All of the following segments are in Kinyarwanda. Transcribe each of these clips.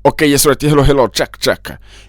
Okay, yes right, hello check.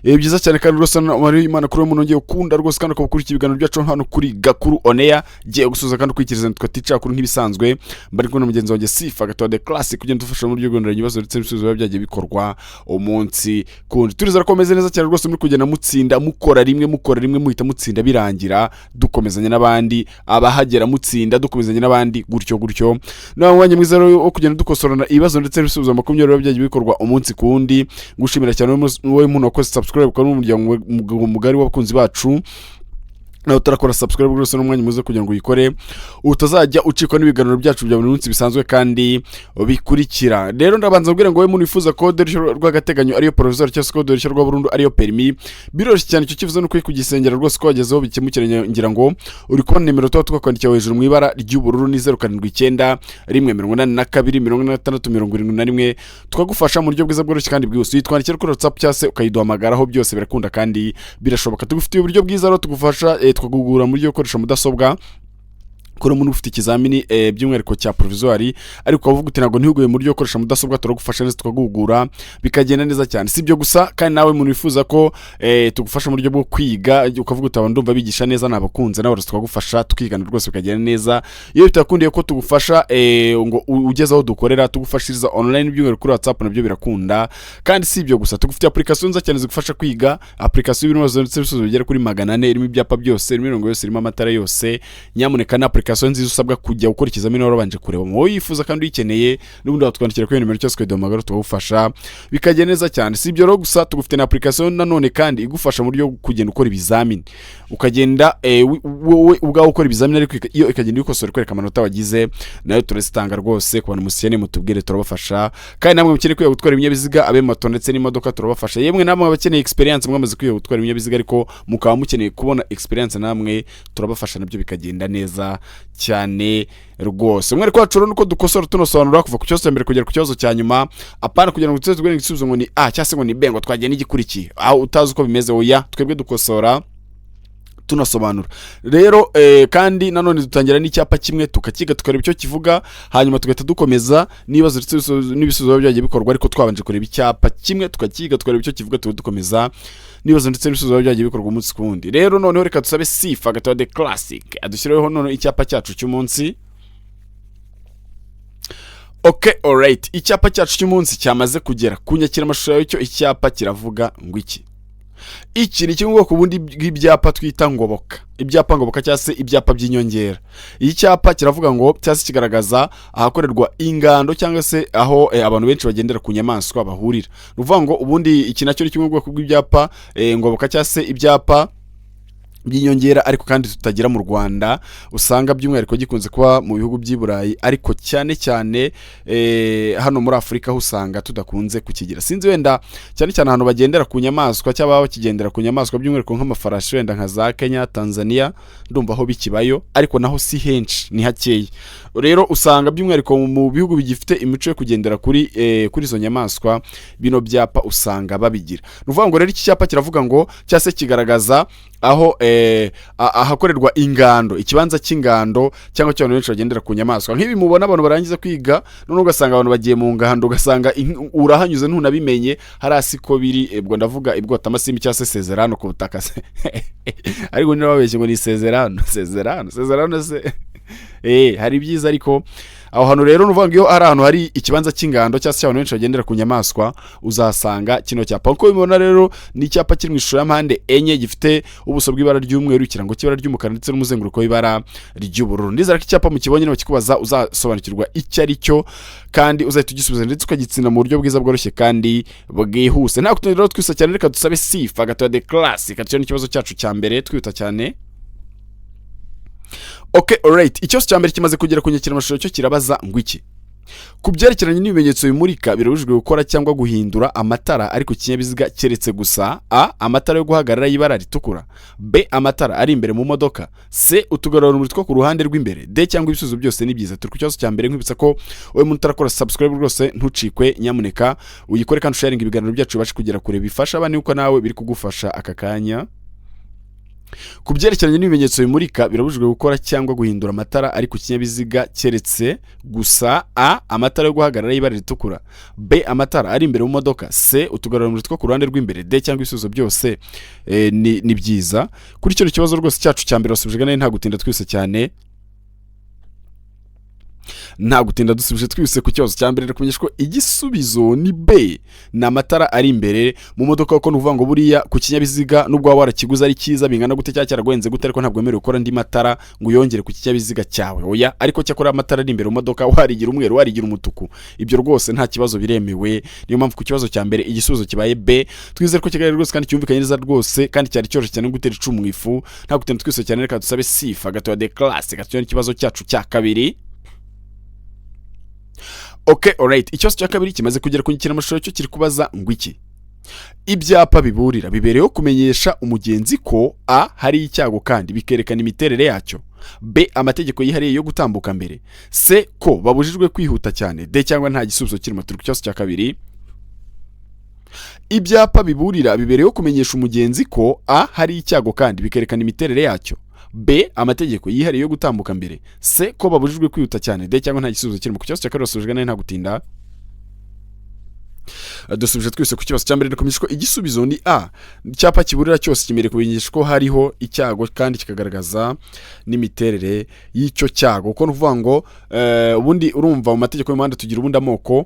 Byiza cyane kandi rwose ari Imana kuri umuntu ngiye ukunda rwose kandi ukabukurikira ibiganiro byacu hano kuri Gakuru Oneya giye gusuza kandi kwikiriza nitwa Teacher Gakuru nk'ibisanzwe bari kumwe n'umugenzi wanjye Sifa gato de classic kugenda dufasha mu buryo bw'indero ibibazo ndetse n'ibisubizo byagiye bikorwa umunsi kundi turizera ko meze neza cyane rwose muri kugenda mutsinda mukora rimwe muhita mutsinda birangira dukomezanya n'abandi abahagera mutsinda dukomezanya n'abandi gutyo nawe mwanya mwiza wo kugenda dukosorana ibibazo ndetse n'ibisubizo makumyabiri byagiye bikorwa umunsi kundi ngushimira cyane wowe muntu wakoze subscribe ukaba n'umuryango mugari w'abakunzi bacu nawe utarakora subscribe rwose n'umwanya muze kugira ngo uyikore utazajya ucikwa n'ibiganiro byacu bya buri munsi bisanzwe kandi bikurikira. Rero ndabanza kubwira ngo wowe muntu wifuza code rw'agateganyo ariyo provisoire cyangwa code rwa burundu ariyo permis biroroshye cyane icyo kivuze no kugisengera rwose ko wagezeho bikemukiranye ngira ngo uri kubona nimero twakwandikiye hejuru mu ibara ry'ubururu ni 079 182 tukagufasha mu buryo bwiza bworoshye kandi bwihuse. Yitwandikira kuri WhatsApp cyangwa se ukayiduhamagaraho byose birakunda kandi birashoboka. Tugufitiye uburyo bwiza rero tugufasha twagugura muri yo koresha mudasobwa kuri umuntu ufite ikizamini by'umwihariko cya provisoire ariko uvuga uti nago ntihuguye muri yo koresha mudasobwa turagufasha neza twagugura bikagenda neza cyane. Sibyo gusa kandi nawe muntu wifuza ko tugufasha mu buryo bwo kwiga ukavuga uti ndumva bigisha neza nabakunze nawe twagufasha tukigana rwose bikagenda neza. Iyo bitakundiye ko tugufasha ngo ugezaho dukorera tugufashiriza online by'umwihariko kuri WhatsApp nabyo birakunda. Kandi sibyo gusa tugufitiye applications cyane zigufasha kwiga application y'ibintu ndetse n'ibisubizo bigera kuri 400 irimo ibyapa byose imirongo yose irimo amatara yose nyamuneka na application nziza usabwa kujya gukora ikizamini warabanje kureba mu yifuza kandi uyikeneye n'ubundi watwandikira kuri nimero cyose kwedomagara tugufasha bikagenda neza cyane. Sibyo rero gusa tugufite na application nanone kandi igufasha mu buryo kugenda ukora ibizamini ukagenda wowe ubwawe ukora ibizamini ariko iyo ikagenda ikosora kwereka amanota wagize nayo turazitanga rwose ku bantu musiyene mutubwire turabafasha. Kandi namwe mukeneye kwiga gutwara ibinyabiziga abe moto ndetse n'imodoka turabafasha. Yemwe namwe abakeneye experience mwamaze kwiga gutwara ibinyabiziga ariko mukaba mukeneye kubona experience namwe turabafasha nabyo bikagenda neza cyane rwose. Mwari kwacu nuko dukosora tunosobanura kuva ku cyoso mbere kugera ku cyozo cya nyuma apana kugira ngo tutezwe n'igisubizo ngo ni cyangwa se ngo ni bengo twagiye n'igikurikiye aho utazi uko bimeze oya twebwe dukosora tunasobanura. Rero kandi nanone dutangira n'icyapa kimwe tukakiga tukareba icyo kivuga hanyuma tugahita dukomeza nibazo n'ibisubizo byagiye bikorwa ariko twabanje kureba icyapa kimwe tukakiga tukareba icyo kivuga dukomeza nibazo ndetse n'ibisubizo byagiye bikorwa umunsi kundi. Rero noneho reka tusabe Sifa gato de classic adushireho none icyapa cyacu cy'umunsi. Okay, alright, icyapa cyacu cy'umunsi cyamaze kugera kunyakira amashusho y'icyo icyapa kiravuga ngo iki ni kimwe ku bundi bw'ibyapa twita ngoboka ibyapa ngoboka cyangwa se ibyapa by'inyongera. Iyi cyapa kiravuga ngo cyase kigaragaza ahakorerwa ingando cyangwa se aho abantu benshi bagendera ku nyamaswa bahurira. Ruvuga ngo ubundi iki nacyo ni kimwe ku bw'ibyapa ngoboka cyangwa se ibyapa by'inyongera ariko kandi tutagira mu Rwanda usanga by'umwihariko gikunze kuba mu bihugu by'Iburayi ariko cyane hano muri Afrika usanga tudakunze kukigira. Sinzi wenda cyane ahantu bagendera ku nyamaswa cyangwa bakigendera ku nyamaswa by'umwihariko nk'amafarashi wenda nka za Kenya Tanzania ndumva aho bikibayo ariko naho si henshi ni hakeye. Rero usanga by'umwihariko mu bihugu bigifite imico yo kugendera kuri izo nyamaswa bino byapa usanga babigira. Nuvuga ngo rero iki cyapa kiravuga ngo cyase kigaragaza aho ahakorerwa ingando ikibanza cy'ingando cyangwa cyane benshi bagendera ku nyamaswa nk'ibi mubona abantu barangiza kwiga none ugasanga abantu bagiye mu ngando ugasanga urahanyuze ntunabimenye harasi ko biri ebwo ndavuga ibwota amasimbi cyangwa se sezerano ku butaka se ariko ni babeshye ngo ni sezerano se hari byiza ariko aho hano rero nuvuga ngo iyo ari ahantu hari ikibanza cy'ingando cyangwa se abantu benshi bagendera ku nyamaswa uzasanga kino cyapa. Uko bibona rero ni icyapa kiri mu ishusho ya mpande enye gifite ubuso bw'ibara ry'umweru ikirango cy'ibara ry'umukara ndetse n'umuzenguruko w'ibara ry'ubururu. Ndizera ko icyapa mu kibonye no kikubaza uzasobanukirwa icyo ari cyo kandi uzahita ugisubiza ndetse ukagitsinda mu buryo bwiza bworoshye kandi bwihuse. Nta kutundi rero twisa cyane reka dusabe Sifa gato de classic atyo n'ikibazo cyacu cya mbere twihuta cyane. Okay, alright, icyose cya mbere kimaze kugera kunyakira amashusho cyo kirabaza ngo iki ku byerekeranye n'ibimenyetso bimurika birabujijwe gukora cyangwa guhindura amatara ariko kinyabiziga keretse gusa a amatara yo guhagarara y'ibara ritukura, b amatara ari imbere mu modoka, c utugarura rumuri two ku ruhande rw'imbere, d cyangwa ibisubizo byose ni byiza. Turi ku cyose cya mbere nkwibutsa ko wowe muntu utarakora subscribe rwose ntucikwe nyamuneka uyikore kandi sharing ibiganiro byacu baje kugera kure bifasha abandi uko nawe biri kugufasha aka kanya. Ku byerekeranye n'ibimenyetso bimurika birabujijwe gukora cyangwa guhindura amatara ari ku kinyabiziga keretse gusa a amatara yo guhagarara y'ibara ritukura, b amatara ari imbere mu modoka, c utugarurarumuri two ku ruhande rw'imbere, d cyangwa ibisubizo byose ni byiza. Kuri icyo kibazo rwose cyacu cya mbere wasubije neza nta gutinda twise cyane, nta gutinda dusubije twise ku kibazo cya mbere ndakumenyesha ko igisubizo ni B, ni amatara ari imbere mu modoka kuko nuvuga ngo buriya ku kinyabiziga nubwo waba warakiguze ari cyiza bingana gute cyangwa cyaraguhenze gute ariko ntabwo wemerewe gukora andi matara ngo uyongere ku kinyabiziga cyawe, oya. Ariko cyakora amatara ari imbere mu modoka warigira umweru warigira umutuku, ibyo rwose nta kibazo biremewe. Niyo mpamvu ku kibazo cya mbere igisubizo kibaye B. Twizere ko kigali rwose kandi cyumvikanye neza rwose kandi cyari cyoroshye cyane gutera icumu ifu, nta gutinda twise cyane. Reka dusabe sifa gatoya de classe gatoya n'ikibazo cyacu cya kabiri. Okay, alright. Ikibazo cya kabiri kimaze kugera ku nyikiramashusho cyo kiri kubaza ngo iki? Ibyapa biburira bibereyeho kumenyesha umugenzi ko a hari icyago kandi bikerekana imiterere yacyo, b amategeko yihariye yo gutambuka mbere, c ko babujijwe kwihuta cyane, d cyangwa nta gisubizo kirimo. Turi ku kibazo cya kabiri. Ibyapa biburira bibereyeho kumenyesha umugenzi ko a hari icyago kandi bikerekana imiterere yacyo, b amategeko yihariye yo gutambuka mbere, c ko babujijwe kwihuta cyane, d cyangwa nta gisubizo kirimo. Ku kibazo cya kabiri wasubijwe neza nta gutinda. Dusubije twese ku kibazo cya mbere ndakumenyesha ko igisubizo ni a. Icyapa kiburira cyose kimereye kumenyesha ko hariho icyago kandi kikagaragaza n'imiterere y'icyo cyago. Kuko nuvuga ngo ubundi urumva mu mategeko y'umuhanda tugira ubundi amoko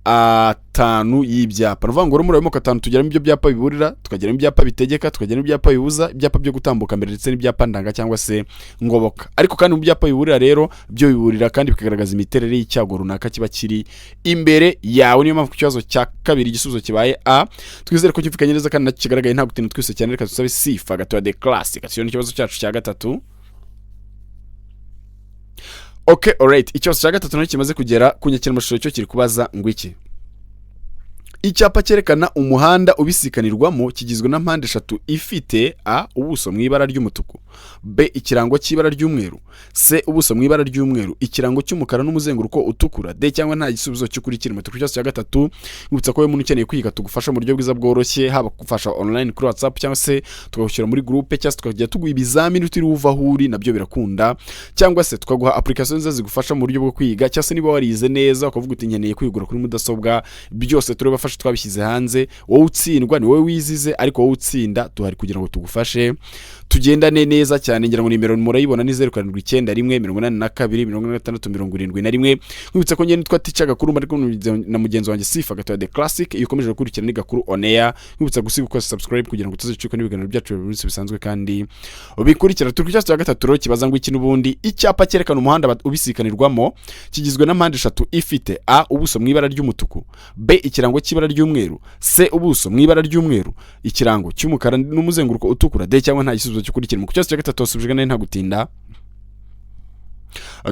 atanu y'ibyapa. Nuvuga ngo muri ayo moko atanu tugeramo ibyo byapa biburira, tukageramo ibyapa bitegeka, tukageramo ibyapa bibuza, ibyapa byo gutambuka mbere ndetse n'ibyapa ndanga cyangwa se ngoboka. Ariko kandi mu byapa biburira rero byo biburira kandi bikagaragaza imiterere y'icyago runaka kiba kiri imbere yawe. Niyo mpamvu ku kibazo cya kabiri igisubizo kibaye a. Twizere ko cyumvikanye neza kandi nacyo kigaragaye nta gutinda twise cyane. Reka dusabe sifa gatoya de classe gatoya n'ikibazo cyacu cya gatatu. Okay, alright. Ikibazo cya gatatu nacyo kimaze kugera ku nyikiramashusho cyo kiri kubaza ngo iki? Icyapa cyerekana umuhanda ubisikanirwamo kigizwe na mpande eshatu ifite a ubuso mu ibara ry'umutuku, b ikirango cy'ibara ry'umweru, c ubuso mu ibara ry'umweru, ikirango cy'umukara n'umuzenguruko utukura, d cyangwa nta gisubizo cy'ukuri kirimo. Turi ku kibazo cya gatatu. Ngibutsa ko umuntu ukeneye kwiga tugufasha mu buryo bwiza bworoshye, haba kugufasha online kuri WhatsApp cyangwa se tukagushyira muri groupe cyangwa tukajya tuguha ibizamini utiri uva huri nabyo birakunda, cyangwa se tukaguha applications zigufasha mu buryo bwo kwiga, cyangwa se niba warize neza ukavuga uti nkeneye kwigura kuri mudasobwa, byose turabafasha twabishyize hanze. Wowe utsindwa ni wowe wizize, ariko wowe utsinda tuhari kugira ngo tugufashe tugendane neza cyane. Ngira ngo nimero murayibona ni 0771828671. Nkubitse ko ngene twa Teacher Gakuru ariko na mugenzi wanjye Sifa gatoya de classic. Iyo ukomeje gukurikirana ni Gakuru on air, nkubitse gusiga uko subscribe kugira ngo tuzacikwe n'ibiganiro byacu byose bisanzwe kandi ubikurikira. Turi ku cyose cya gatatu rero kibaza ngo iki n'ubundi. Icyapa cyerekana umuhanda ubisikanirwamo kigizwe na mpande eshatu ifite a ubuso mu ibara ry'umutuku, b ikirango cy'ibara ry'umweru, c ubuso mu ibara ry'umweru, ikirango cy'umukara n'umuzenguruko utukura, d cyangwa nta gisubizo cy'ukurikira. Mu kibazo cya gatatu wasubijwe neza nta gutinda.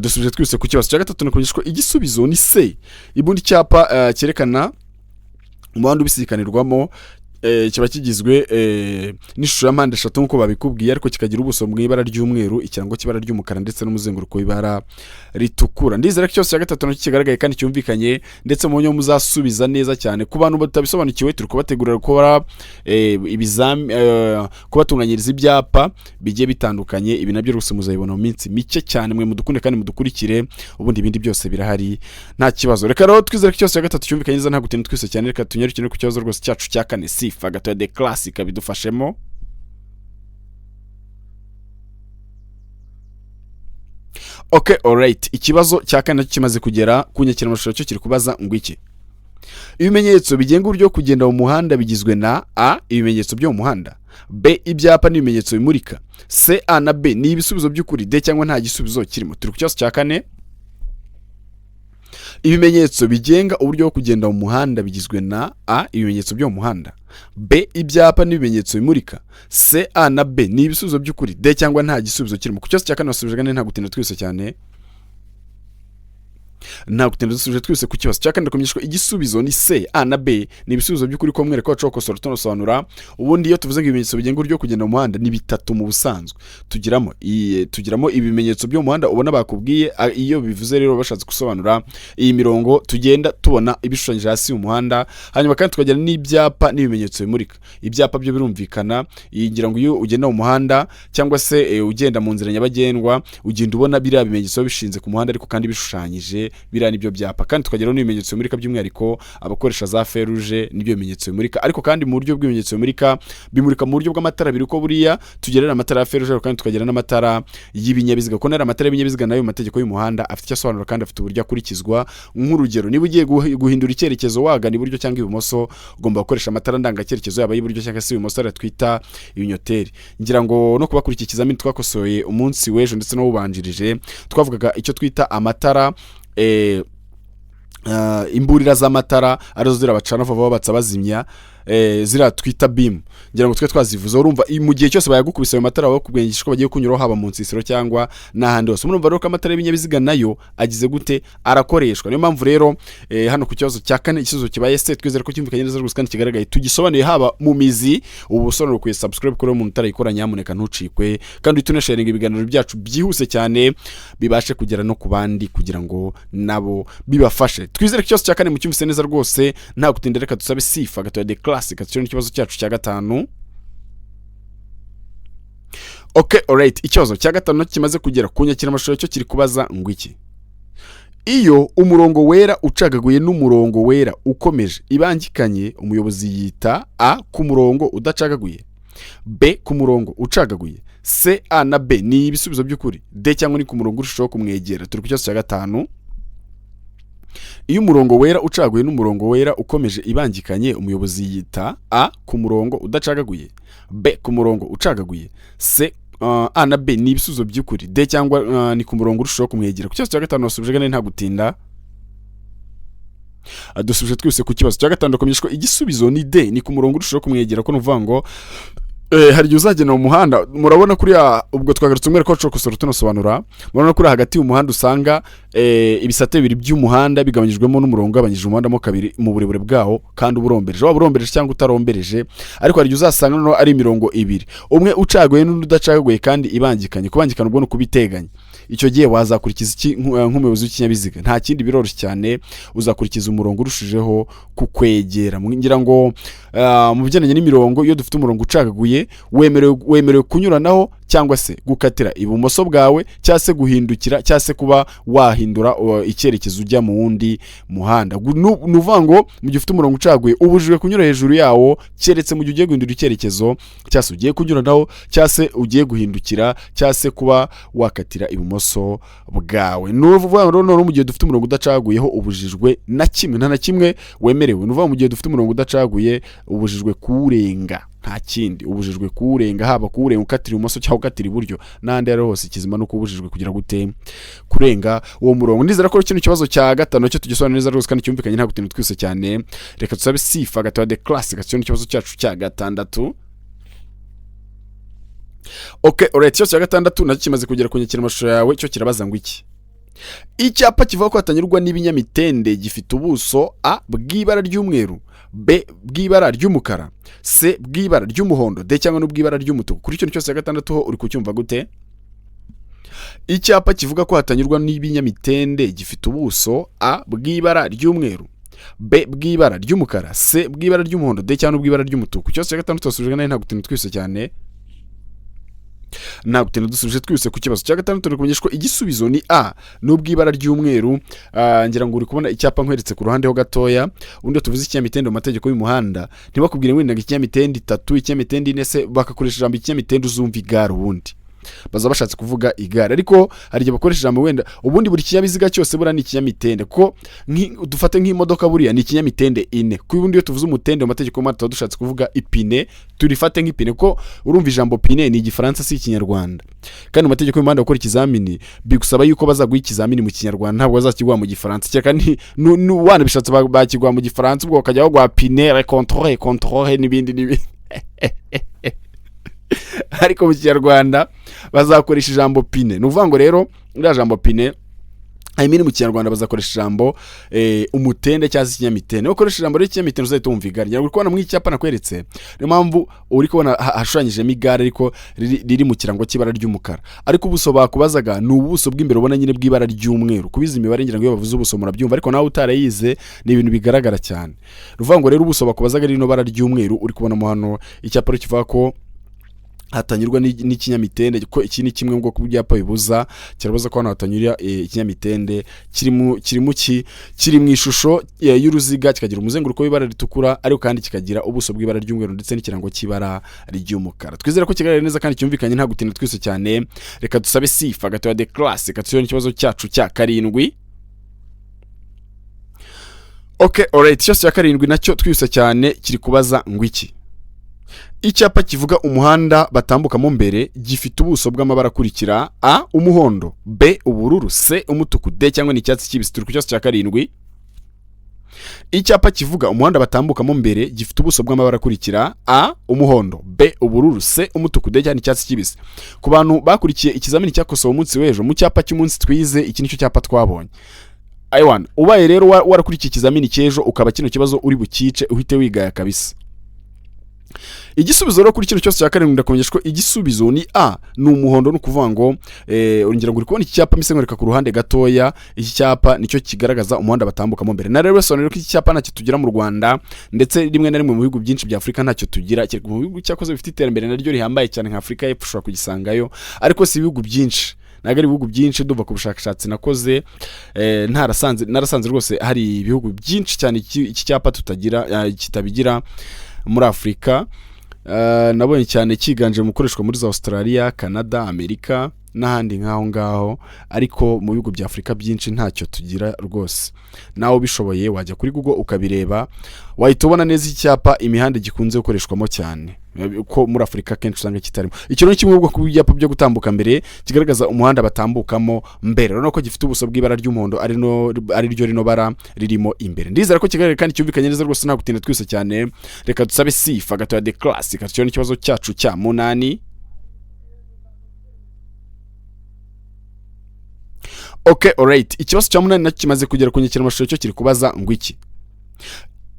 Dusubije twese ku kibazo cya gatatu nakumenyesha ko igisubizo ni c. Ibundi cyapa cyerekana umuhanda ubisikanirwamo kiba kigizwe n'ishusho ya mpande eshatu nk'uko babikubwiye, ariko kikagira ubuso mu ibara ry'umweru, ikirango cy'ibara ry'umukara ndetse n'umuzenguruko w'ibara ritukura. Ndizera ko cyose cya gatatu nacyo kigaragaye kandi cyumvikanye, ndetse mu buryo muzasubiza neza cyane. Ku bantu batabisobanukiwe turi kubategurira gukora ibizami, kubatunganyiriza ibyapa bigiye bitandukanye. Ibi nabyo rwose muzabibona mu minsi mike cyane. Mwe mudukunde kandi mudukurikire, ubundi ibindi byose birahari nta kibazo. Reka rero twizere ko cyose cya gatatu cyumvikanye neza nta gutinda twise cyane. Reka tunyarukire ku kibazo rwose cyacu cya kane. Sifa gatoya de classic bidufashemo. Okay, alright. Ikibazo cya kane kimaze kugera ku nyikiramashusho cyo kiri kubaza ngo iki? Ibimenyetso bigenga uburyo kugenda mu muhanda bigizwe na a ibimenyetso byo mu muhanda, b ibyapa n'ibimenyetso bimurika, c a na b ni ibisubizo by'ukuri, d cyangwa nta gisubizo kirimo. Turi ku kibazo cya kane. Ibimenyetso bigenga uburyo bwo kugenda mu muhanda bigizwe na a ibimenyetso byo mu muhanda, b ibyapa n'ibimenyetso bimurika, c a na b ni ibisubizo by'ukuri, d cyangwa nta gisubizo kirimo. Ku cyose cya kane wasubije neza nta gutinda twise cyane. ntabwo tugenda dusubije twese ku kibazo cya kane ndakumenyeshwa igisubizo ni C. A na B ni ibisubizo by'ukuri ko mwereka wacu wakosora tunasobanura. Ubundi iyo tuvuze ngo ibimenyetso bigenga uburyo kugenda mu muhanda ni bitatu mu busanzwe. Tugiramo ibimenyetso byo mu muhanda ubona bakubwiye, iyo bivuze rero bashatse gusobanura iyi mirongo tugenda tubona ibishushanyije hasi mu muhanda. Hanyuma kandi tukagira n'ibyapa n'ibimenyetso bimurika. Ibyapa byo birumvikana, ngira ngo iyo ugenda mu muhanda cyangwa se ugenda mu nzira nyabagendwa ugenda ubona biriya bimenyetso bishinze ku muhanda ariko kandi bishushanyije, biriya nibyo byapa. Kandi tukageraho n'ibimenyetso bimurika by'umwihariko abakoresha za feruje nibyo bimenyetso bimurika. Ariko kandi mu buryo bw'ibimenyetso bimurika mu buryo bw'amatara abiri uko buriya tugerera amatara ya feruje kandi tukagera n'amatara y'ibinyabiziga. Ko nari amatara y'ibinyabiziga nayo mategeko y'umuhanda afite icyo asobanura kandi afite uburyo akurikizwa. Nk'urugero, niba ugiye guhindura icyerekezo wagana iburyo cyangwa ibumoso ugomba gukoresha amatara ndangacyerekezo yaba y'iburyo cyangwa se ibumoso, ariyo twita ibinyoteri. Ngira ngo no kubakurikiza ikizamini twakosoye umunsi w'ejo ndetse no ubanjirije twavugaga icyo twita amatara imburira z'amatara arizo zirabacana vuba batsa bazimya, zira twita beam. Ngira ngo twe twazivuze. Urumva mu gihe cyose bayagukubise ayo matara bakubwengisha ko bagiye kunyuraho haba mu nsisiro cyangwa n'ahandi hose. Murumva rero ko amatara y'ibinyabiziga nayo agize gute arakoreshwa. Niyo mpamvu rero hano ku kibazo cya kane igisubizo kibaye C. Twizere ko cyumvikanye neza rwose kandi kigaragaye tugisobanuye haba mu mizi. Ubu busobanuro ku subscribe kuri umuntu utarayikora nyamuneka ntucikwe, kandi tunesharinga ibiganiro byacu byihuse cyane bibashe kugera no ku bandi kugira ngo nabo bibafashe. Twizere ko ikibazo cya kane mu cyumvise neza rwose nta gutinda, reka dusabe sifa gatoya de classic cyo n'ikibazo cyacu cya gatanu. Okay, alright. Ikibazo cya gatanu kimaze kugera ku nyakira amashusho cyo kiri kubaza ngo iki: iyo umurongo wera ucagaguye n'umurongo wera ukomeje ibangikanye, umuyobozi yita A ku murongo udacagaguye, B ku murongo ucagaguye, C. A na B ni ibisubizo by'ukuri, D cyangwa ni ku murongo urushaho kumwegera. Turi ku kibazo cya gatanu. Iyo umurongo wera ucaguye n'umurongo wera ukomeje ibangikanye, umuyobozi yita A ku murongo udacagaguye, B ku murongo ucagaguye, C. A na B ni ibisubizo by'ukuri, D cyangwa ni ku murongo urushaho kumwegera. Ku kibazo cya gatanu wasubije gane nta gutinda. Dusubije twese ku kibazo cya gatanu ndakumenyeshwa igisubizo ni D, ni ku murongo urushaho kumwegera. Ko nuvuga ngo hari igihe uzagenda mu muhanda, murabona kuri ubwo twagarutse umwe ko cokosora tunasobanura, murabona kuri hagati y'umuhanda usanga ibisate bibiri by'umuhanda bigabanyijwemo n'umurongo ugabanyije umuhanda mo kabiri mu burebure bwawo kandi uburombereje, waba urombereje cyangwa utarombereje. Ariko hari igihe uzasanga no ari imirongo ibiri, umwe ucaguye n'undi udacagaguye kandi ibangikanye. Kubangikana ubwo no kubiteganya. Icyo gihe wazakurikiza iki nk'umuyobozi w'ikinyabiziga? Nta kindi, biroroshye cyane, uzakurikiza umurongo urushijeho kukwegera. Ngira ngo mu bigendanye n'imirongo, iyo dufite umurongo ucagaguye wemerewe kunyuranaho cyangwa se gukatira ibumoso bwawe cyangwa se guhindukira cyangwa se kuba wahindura icyerekezo ujya mu wundi muhanda. Nuvuga ngo mu gihe ufite umurongo ucaguye ubujijwe kunyura hejuru yawo, keretse mu gihe ugiye guhindura icyerekezo cyangwa se ugiye kunyuranaho cyangwa se ugiye guhindukira cyangwa se kuba wakatira ibumoso bwawe. Nuvuga ngo no mu gihe dufite umurongo udacaguyeho ubujijwe na kimwe, nta na kimwe wemerewe. Nuvuga mu gihe dufite umurongo udacaguye ubujijwe kuwurenga, nta kindi. Ubujijwe kuwurenga, haba kuwurenga ukatira ibumoso cyangwa ukatira iburyo, n'ahandi ari hose ikizima no kubujijwe kugira gute kurenga uwo murongo. Ndizera ko kino kibazo cya gatanu cyo tugisobanura neza rwose kandi cyumvikanye nta gutinda twese cyane. Reka tusabe sifa gatoya de classic cyo n'ikibazo cyacu cya gatandatu. Okay, alright. Cyo cya gatandatu nacyo kimaze kugera ku nyakira amashusho yawe, cyo kirabaza ngo iki: icyapa kivuga ko hatanyurwa n'ibinyamitende gifite ubuso A bw'ibara ry'umweru, B bw'ibara ry'umukara, C bw'ibara ry'umuhondo, D cyangwa n'ubw'ibara ry'umutuku. Kuri cyo cyose cya gatandatu ho uri kucyumva gute? Icyapa kivuga ko hatanyurwa n'ibinyamitende gifite ubuso A bw'ibara ry'umweru, B bw'ibara ry'umukara, C bw'ibara ry'umuhondo, D cyangwa n'ubw'ibara ry'umutuku. Cyose cya gatandatu wasubije nayo nta gutinda twese cyane. Nta gutinda dusubije twese ku kibazo cya gatandatu kumenyeshwa igisubizo ni A n'ubw'ibara ry'umweru. Ngira ngo uri kubona icyapa nkweretse ku ruhande ho gatoya. Undi tuvuze ikinyamitende mu mategeko y'umuhanda ntibakubwire ngo ndaga ikinyamitende 3, ikinyamitende 4 se bakakoresha ijambo ikinyamitende uzumva igare. Ubundi baza bashatse kuvuga igare, ariko hari igihe bakoresha ijambo wenda ubundi buri kinyabiziga cyose bura ni ikinyamitende. Kuko dufate nk'imodoka buriya ni ikinyamitende 4. Kuko ubundi iyo tuvuze umutende mu mategeko y'umuhanda tuba dushatse kuvuga ipine, turifate nk'ipine. Kuko urumva ijambo pine ni igifaransa si ikinyarwanda, kandi mu mategeko y'umuhanda gukora ikizamini bigusaba yuko bazaguha ikizamini mu kinyarwanda, ntabwo bazakigwa mu gifaransa. Cyaka wana bishatse bakigwa mu gifaransa ubwo bakajya bagwa pine contrôle n'ibindi ariko mu kinyarwanda bazakoresha ijambo pine. Nuvuga ngo rero iriya jambo pine I mean mu kinyarwanda bazakoresha ijambo umutende cyangwa ikinyamitende. Ukoresha ijambo ry'ikinyamitende uzahita wumva igare. Ngira kubona mu icyapa nakweretse. Niyo mpamvu uri kubona hashushanyijemo igare ariko riri mu kirango cy'ibara ry'umukara. Ariko ubuso bakubazaga ni ubuso bw'imbere ubona nyine bw'ibara ry'umweru. Kubiza imibare ngira ngo iyo bavuze ubuso murabyumva, ariko nawe utarayize ni ibintu bigaragara cyane. Ruvuga ngo rero ubuso bakubazaga rino bara ry'umweru uri kubona mu hano icyapa kivuga ko hatanyurwa n'ikinyamitende, ko iki ni kimwe mu bwoko bw'ibyapa bibuza, kirabuza ko hano hatanyura ikinyamitende kiri mu ishusho y'uruziga, kikagira umuzenguruko w'ibara ritukura, ariko kandi kikagira ubuso bw'ibara ry'umweru ndetse n'ikirango cy'ibara ry'umukara. Twizera ko kigaragara neza kandi cyumvikanye nta gutinda twese cyane. Reka dusabe sifa gatoya de classe katuyo n'ikibazo cyacu cya karindwi. Okay, alright, cyose cya karindwi nacyo twise cyane kiri kubaza ngo iki. Icyapa kivuga umuhanda batambukamo mbere gifite ubuso bw'amabara akurikira: A umuhondo, B ubururu, C umutuku, D cyangwa ni icyatsi kibisi. Turi ku cyose cya karindwi. Icyapa kivuga umuhanda batambukamo mbere gifite ubuso bw'amabara akurikira: A umuhondo, B ubururu, C umutuku, D cyangwa ni icyatsi kibisi. Ku bantu bakurikiye ikizamini cyakosowe umunsi w'ejo, mu cyapa cy'umunsi twize iki nicyo cyapa twabonye. Aiwan, ubaye rero warakurikiye ikizamini cy'ejo ukaba kino kibazo uri bukice uhite wigaya kabisa. Igisubizo rero kuri kino cyose cya karindwi ndakomenyesha ko igisubizo ni A, ni umuhondo. No kuvuga ngo urongera ngo uri kubona iki cyapa mise ngoreka ku ruhande gatoya, iki cyapa nicyo kigaragaza umuhanda batambukamo mbere. Na rero sonero ko iki cyapa ntacyo tugira mu Rwanda, ndetse rimwe na rimwe mu bihugu byinshi bya Afrika ntacyo tugira. Mu bihugu cyakoze bifite iterambere naryo rihambaye cyane nka Afrika y'Epfo ushobora kugisangayo, ariko si ibihugu byinshi. Naga ibihugu byinshi duva ku bushakashatsi nakoze, narasanze rwose hari ibihugu byinshi cyane iki cyapa tutagira, kitabigira muri Afrika. Nabonye cyane kiganje mu gukoreshwa muri za Australia, Canada, Amerika n'ahandi nkaho ngaho, ariko mu bihugu bya Afrika byinshi ntacyo tugira rwose. Nawe bishoboye wajya kuri Google ukabireba, wahita ubona neza icyapa imihanda gikunze gukoreshwamo cyane, ko muri Afrika kenshi usanga kitarimo. Icyo ni kimwe mu bwoko bw'ibyapa byo gutambuka mbere kigaragaza umuhanda batambukamo mbere, urabona ko gifite ubuso bw'ibara ry'umuhondo ari ryo rino bara ririmo imbere. Ndizera ko kigaragara kandi cyumvikanye neza rwose nta gutinda twese cyane. Reka dusabe sifa gatoya de classe katuyo n'ikibazo cyacu cya munani. Okay, alright, ikibazo cya munani nacyo kimaze kugera ku nyekiramashusho cyo kiri kubaza ngo iki.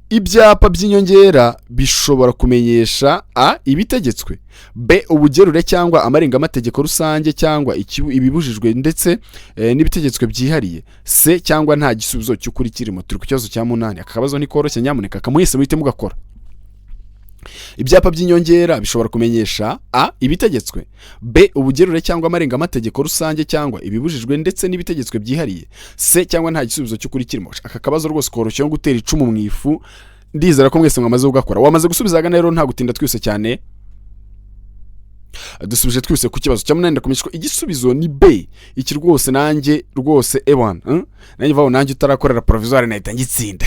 Ibyapa by'inyongera bishobora kumenyesha: A ibitegetswe, B ubugerure cyangwa amarenga-mategeko rusange cyangwa ibibujijwe ndetse n'ibitegetswe byihariye, C cyangwa nta gisubizo cy'ukuri kirimo. Turi ku kibazo cya munani. Akabazo ni koroshye, nyamuneka kamuhise muhite mugakora. Ibyapa by'inyongera bishobora kumenyesha: A ibitegetswe, B ubugerure cyangwa amarenga-mategeko rusange cyangwa ibibujijwe ndetse n'ibitegetswe byihariye, C cyangwa nta gisubizo cy'ukuri kirimo. Aka kabazo rwose koroshye nko gutera icumu mu ifu. Ndizera ko mwese mwamaze gukora. Wamaze gusubizaga rero nta gutinda twese cyane. Dusubije twese ku kibazo cya munani ndakomeje ko igisubizo ni B. Iki rwose nanjye rwose E1 nanjye vaho nanjye utarakorera provisoire nahita ngitsinda.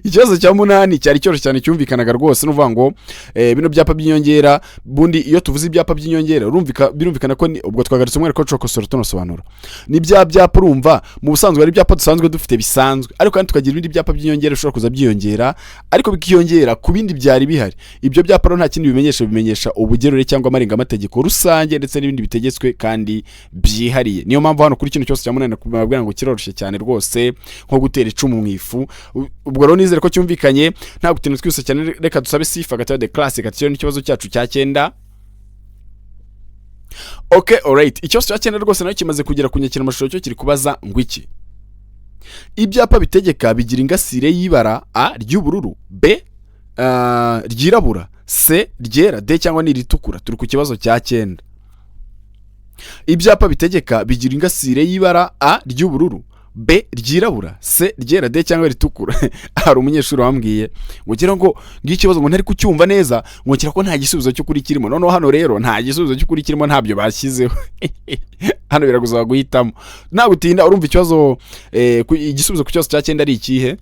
Ikibazo cya munani cyari cyoroshye cyane cyumvikanaga rwose. Nuvuga ngo bino byapa by'inyongera, bundi iyo tuvuze ibyapa by'inyongera birumvikana ko ubwo twagarutse umwe ko cokosoro tunosobanura ni byapa urumva mu busanzwe ari byapa dusanzwe dufite bisanzwe, ariko kandi tukagira ibindi byapa by'inyongera ushobora kuza byiyongera ariko bikiyongera ku bindi byari bihari. Ibyo byapa rero nta kindi bimenyesha ubugerure cyangwa amarenga-mategeko rusange ndetse n'ibindi bitegetswe kandi byihariye. Niyo mpamvu hano kuri kino cyose cya munani nakubwira ngo kiroroshye cyane rwose nko gutera icumu mu ifu. Ubwo rero nizere ko cyumvikanye nta gutinda twese cyane. Reka dusabe sifa gatoya de classe katiyo n'ikibazo cyacu cya 9. Okay, alright, ikibazo cya 9 rwose nayo kimaze kugera ku nyekiramashusho cyo kiri kubaza ngo iki. Ibyapa bitegeka bigira ingasire y'ibara: A ry'ubururu, B ryirabura, C ryera, D cyangwa ni ritukura. Turi ku kibazo cya 9. Ibyapa bitegeka bigira ingasire y'ibara: A ry'ubururu, B ryirabura, C ryera, D cyangwa ritukura. Hari umunyeshuri wambwiye ngo gira ngo ngikibazo ngo ntari kucyumva neza, ngo kira ko nta gisubizo cyo kuri kirimo. None hano rero nta gisubizo cyo kuri kirimo, ntabyo bashyizeho. Hano biragusaba guhitamo. Nta gutinda urumva ikibazo igisubizo ku kibazo cya 9 ari ikihe.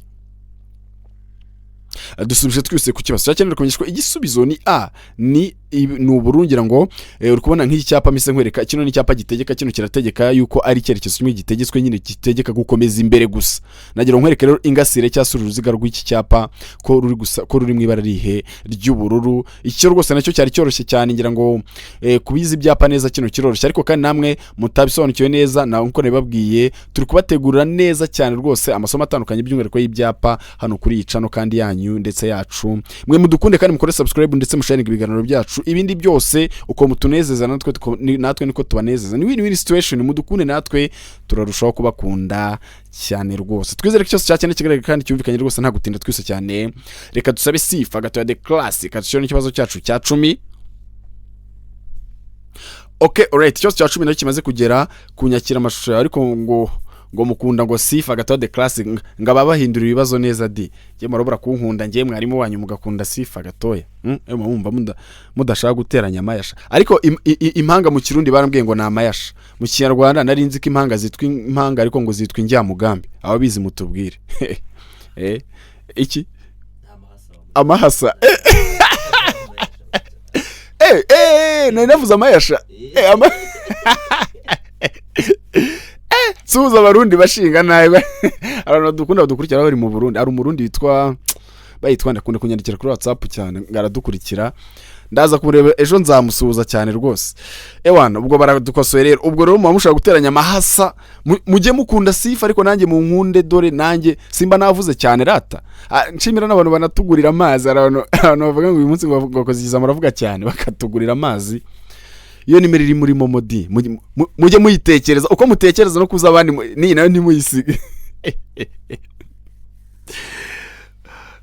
Dusubije twese ku kibazo cya 9 ndakomenyesha ko igisubizo ni A, ni ni ubururu ngira ngo uri kubona nk'iki cyapa mise nkwereka kino ni cyapa gitegeka, kino kirategeka yuko ari icyerekezo kimwe gitegetswe nyine gitegeka gukomeza imbere gusa. Nagira nkwereke rero ingasire cyangwa uruziga rw'iki cyapa ko ruri mu ibara rihe ry'ubururu. Icyo rwose nacyo cyari cyoroshye cyane ngira ngo kubiza ibyapa neza kino kiroroshye, ariko kandi namwe mutabisobanukiwe neza nawe nkuko nabibabwiye turi kubategurira neza cyane rwose amasomo atandukanye by'umwihariko y'ibyapa hano kuri iyi channel kandi yanyu ndetse yacu. Mwe mudukunde kandi mukore subscribe ndetse musharinga ibiganiro byacu, ibindi byose uko mutunezeza natwe niko tubanezeza. Ni win-win situation, mudukunde natwe turarushaho kubakunda cyane rwose. Twizere ko cyose cyane kigaragara kandi cyumvikanye rwose nta gutinda twise cyane. Reka dusabe sifa gatoya de class katushyo n'ikibazo cyacu cya 10. Okay, alright, cyose cya 10 nacyo kimaze kugera kunyakira amashusho ariko ngo mukunda ngo sifa gatoya de class ngaba bahindura ibibazo neza di. Je marobora kunkunda ngiye mwarimu wanyu mugakunda sifa gatoya. Mumva mudashaka guteranya amayasha. Ariko impanga mu Kirundi barambwiye ngo na amayasha. Mu Kinyarwanda nari nzi ko impanga zitwa impanga ariko ngo zitwa injyamugambi. Ababizi mutubwire. Iki? Amahasa. Nari navuze amayasha. Suza abarundi bashinga nawe. Abantu dukunda dukurikira bari mu Burundi. Ari umurundi witwa bayitwa ndakunda kunyandikira kuri WhatsApp cyane ngaradukurikira. Ndaza kumureba ejo nzamusuhuza cyane rwose. Ewana ubwo baradukosoye rero. Ubwo rero mushaka guteranya amahasa mujye mukunda sifa ariko nanjye mu nkunde dore nanjye simba navuze cyane rata. Nshimira n'abantu banatugurira amazi, abantu bavuga ngo uyu munsi ngo bakoziza muravuga cyane bakatugurira amazi. Iyo nimero iri muri momodi mujye muyitekereza uko mutekereza no kuza abandi ni nayo ntimuyisige.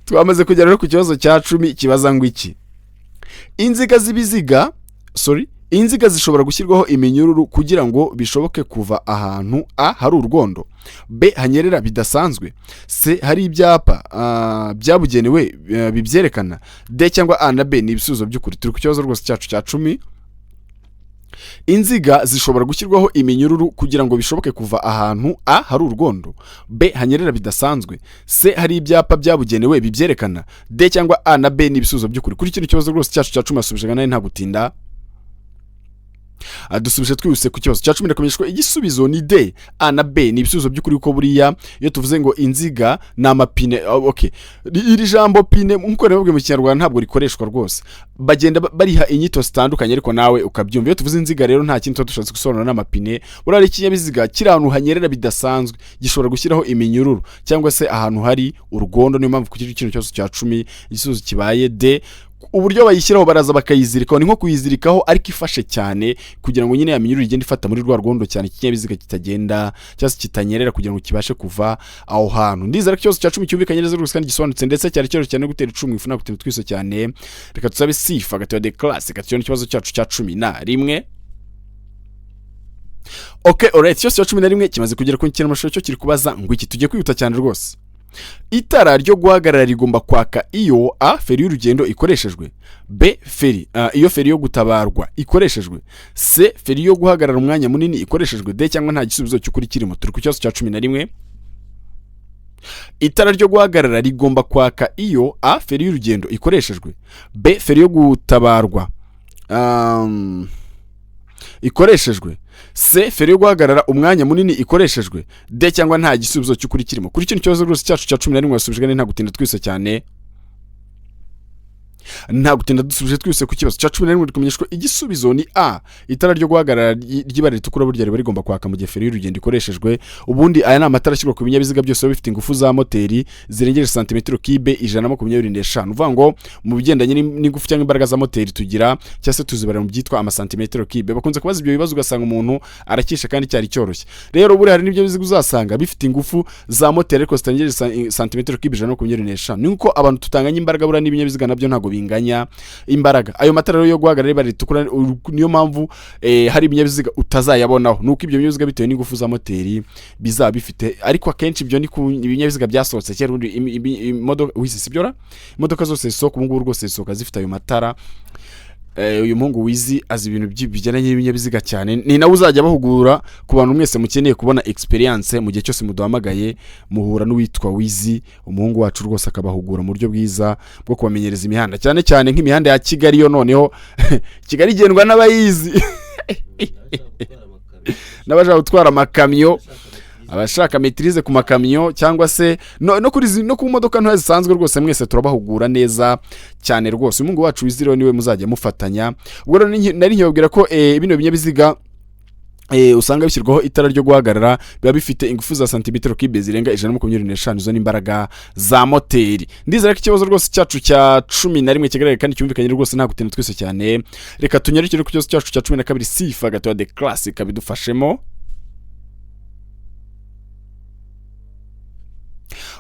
Twamaze kugera rero ku kibazo cya 10 kibaza ngo iki. Inziga zishobora gushyirwaho iminyururu kugira ngo bishoboke kuva ahantu A hari urwondo, B hanyerera bidasanzwe, C hari ibyapa byabugenewe bibyerekana, D cyangwa A na B ni ibisubizo by'ukuri. Turi ku kibazo rwose cyacu cya 10. Inziga zishobora gushyirwaho iminyururu kugira ngo bishoboke kuva ahantu A hari urwondo, B hanyerera bidasanzwe, C hari ibyapa byabugenewe bibyerekana, D cyangwa A na B ni ibisubizo by'ukuri. Kuri kino kibazo rwose cyacu cya 10 asubije nayo nta gutinda. Dusubije twihuse ku kibazo cya 10 ndakomenyeshwa igisubizo ni D, A na B ni ibisubizo by'ukuri uko buriya iyo tuvuze ngo inziga na mapine. Okay, iri jambo pine nkuko rero mu Kinyarwanda ntabwo rikoreshwa rwose, bagenda bariha inyito zitandukanye ariko nawe ukabyumva. Iyo tuvuze inziga rero nta kintu dushatse gusobanura n'amapine. Burari ikinyabiziga kiri ahantu hanyerera bidasanzwe gishobora gushyiraho iminyururu cyangwa se ahantu hari urwondo. Niyo mpamvu ku kintu cyose cya 10 igisubizo kibaye D. Uburyo bayishyiraho baraza bakayizirikaho, ni nko kuyizirikaho ariko ifashe cyane kugira ngo nyine yaminyururu igende ifata muri rwa rwondo cyane ikinyabiziga kitagenda cyangwa kitanyerera kugira ngo kibashe kuva aho hantu. Ndizera ko cyose cya 10 cyumvikanye neza rwose kandi gisobanutse ndetse cyari cyoroshye cyane gutera 10 ifuna gutinda twise cyane. Reka tusabe sifa gatoya de class katuyo ikibazo cyacu cya 11. Okay, alright, cyose cya 11 kimaze kugera ku kintu amashusho cyo kiri kubaza ngo iki. Tugiye kwihuta cyane rwose. Itara ryo guhagarara rigomba kwaka iyo A feri y'urugendo ikoreshejwe, B feri iyo feri yo gutabarwa ikoreshejwe, C feri yo guhagarara umwanya munini ikoreshejwe, D cyangwa nta gisubizo cy'ukuri kirimo. Turi ku kibazo cya 11. Itara ryo guhagarara rigomba kwaka iyo A feri y'urugendo ikoreshejwe, B feri yo gutabarwa ikoreshejwe, C feri yo guhagarara umwanya munini ikoreshejwe, D cyangwa nta gisubizo cy'ukuri kirimo. Kuri kino kibazo rwose cyacu cya 11 wasubijwe nta gutinda twise cyane. Nta gutinda dusubije twise ku kibazo cya 11 dukomenyeshwa igisubizo ni A. Itara ryo guhagarara ry'ibara ritukura burya riba rigomba kwaka mu gihe feri y'urugendo ikoreshejwe. Ubundi aya ni amatara ashyirwa ku binyabiziga byose bifite ingufu za moteri zirengeje santimetero kibe 125. Uvuga ngo mu bigendanye n'ingufu cyangwa imbaraga za moteri tugira cyangwa se tuzibara mu byitwa amasantimetero kibe. Bakunze kubaza ibyo bibazo ugasanga umuntu arakisha kandi cyari cyoroshye. Rero buri hari n'ibyo biziga uzasanga bifite ingufu za moteri ariko zitarengeje santimetero kibe 125. Nuko abantu tutanganya imbaraga bura n'ibinyabiziga nabyo ntago binganya imbaraga. Ayo matara yo guhagarara ibara ritukura niyo mpamvu hari ibinyabiziga utazayabonaho, nuko ibyo binyabiziga bitewe n'ingufu za moteri bizaba bifite. Ariko akenshi ibyo ni ku ibinyabiziga byasohotse cyera imodoka wisisi byora imodoka zose zisohoka ubu ngubu rwose zisohoka zifite ayo matara. uyu muhungu wizi azi ibintu bijyanye n'ibinyabiziga cyane, ni nawe uzajya bahugura ku bantu mwese mukeneye kubona experience mu gihe cyose muduhamagaye muhura n'uwitwa wizi, umuhungu wacu rwose akabahugura mu buryo bwiza bwo kubamenyereza imihanda, cyane cyane nk'imihanda ya Kigali yo noneho Kigali igendwa n'abayizi n'abashaka gutwara amakamyo, abashaka maîtrise ku makamyo cyangwa se no ku modoka nto zisanzwe rwose mwese turabahugura neza cyane rwose. Umungu wacu wiziro niwe muzajya mufatanya. Ubwo rero nari nkibabwira ko bino binyabiziga usanga bishyirwaho itara ryo guhagarara biba bifite ingufu za santimetero kibe zirenga 125 zo n'imbaraga za moteri. Ndizera ko ikibazo rwose cyacu cya 11 kigaragara kandi cyumvikanye rwose nta gutinda twese cyane. Reka tunyarukire ku kibazo cyacu cya 12 sifa gato ya the classic bidufashemo.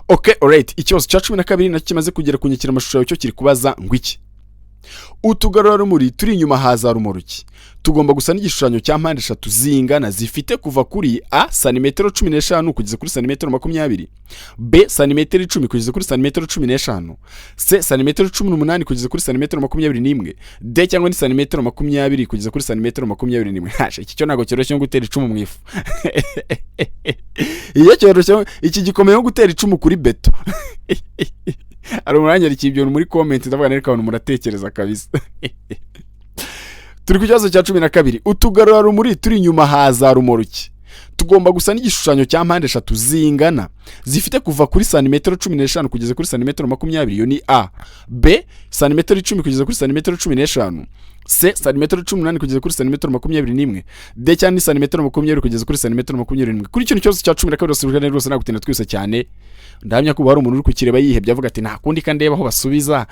Okay, alright. Ikibazo cya 12 nacyo kimaze kugera kunyikira amashusho yawe, cyo kiri kubaza ngwiki. Utugarura rumuri turi inyuma haza rumuruki. Tugomba gusa n'igishushanyo cya mpande eshatu zingana zifite kuva kuri a santimetero 15 kugeza kuri santimetero 20, b santimetero 10 kugeza kuri santimetero 15, c santimetero 18 kugeza kuri santimetero 21, d cyangwa ni santimetero 20 kugeza kuri santimetero 21. Hasha, iki cyo nago cyoroshye ngo gutera icumu mwifu. Iyo cyoroshye iki gikomeye ngo gutera icumu kuri beto. Ari umwanya rikibyo muri comment ndavuga nereka abantu muratekereza kabisa. Turi ku kibazo cya 12. Utugarura rumuri turi inyuma haza rumuruki. Tugomba gusa n'igishushanyo cya mpande eshatu zingana zifite kuva kuri santimetero 15 kugeza kuri santimetero 20, yo ni a, b santimetero 10 kugeza kuri santimetero 15, c santimetero 18 kugeza kuri santimetero 21, d cyangwa ni santimetero 20 kugeza kuri santimetero 21. Kuri cyo kibazo cya 12 usubirane rwose nagutinda twese cyane. Ndamya ko hari umuntu uri kukireba yihebye avuga ati nta kundi kandeba aho basubiza.